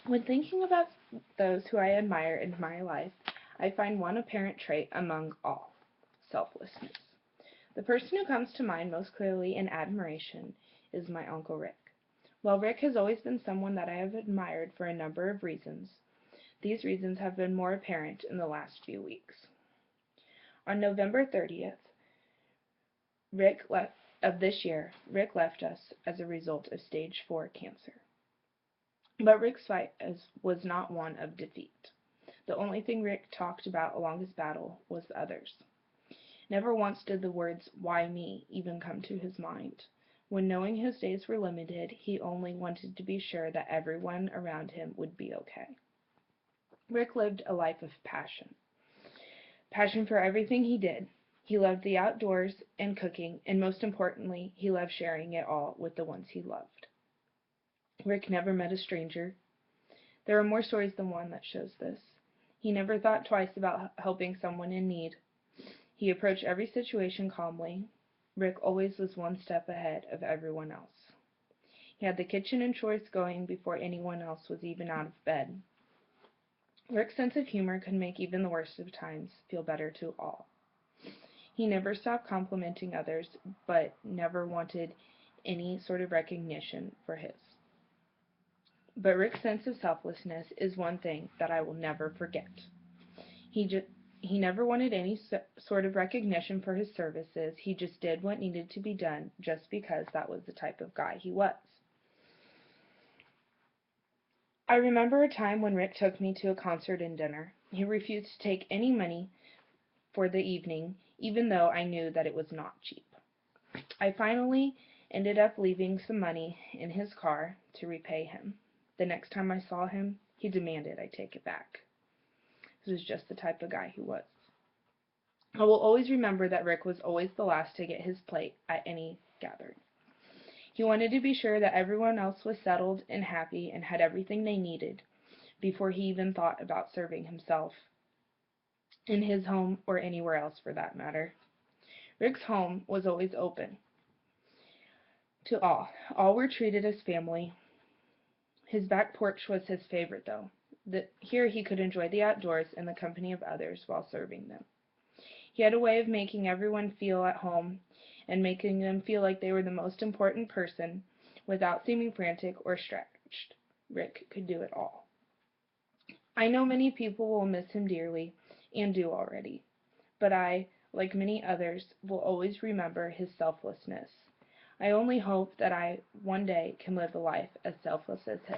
When thinking about those who I admire in my life, I find one apparent trait among all: selflessness. The person who comes to mind most clearly in admiration is my Uncle Rick. While Rick has always been someone that I have admired for a number of reasons, these reasons have been more apparent in the last few weeks. On November 30th of this year, Rick left us as a result of stage 4 cancer. But Rick's fight was not one of defeat. The only thing Rick talked about along his battle was others. Never once did the words, "Why me?" even come to his mind. When knowing his days were limited, he only wanted to be sure that everyone around him would be okay. Rick lived a life of passion. Passion for everything he did. He loved the outdoors and cooking, and most importantly, he loved sharing it all with the ones he loved. Rick never met a stranger. There are more stories than one that shows this. He never thought twice about helping someone in need. He approached every situation calmly. Rick always was one step ahead of everyone else. He had the kitchen and chores going before anyone else was even out of bed. Rick's sense of humor could make even the worst of times feel better to all. He never stopped complimenting others, but never wanted any sort of recognition for his. But Rick's sense of selflessness is one thing that I will never forget. He he never wanted any sort of recognition for his services. He just did what needed to be done just because that was the type of guy he was. I remember a time when Rick took me to a concert and dinner. He refused to take any money for the evening, even though I knew that it was not cheap. I finally ended up leaving some money in his car to repay him. The next time I saw him, he demanded I take it back. This was just the type of guy he was. I will always remember that Rick was always the last to get his plate at any gathering. He wanted to be sure that everyone else was settled and happy and had everything they needed before he even thought about serving himself in his home or anywhere else for that matter. Rick's home was always open to all. All were treated as family. His back porch was his favorite, though. Here he could enjoy the outdoors and the company of others while serving them. He had a way of making everyone feel at home and making them feel like they were the most important person without seeming frantic or stretched. Rick could do it all. I know many people will miss him dearly, and do already, but I, like many others, will always remember his selflessness. I only hope that I one day can live a life as selfless as his.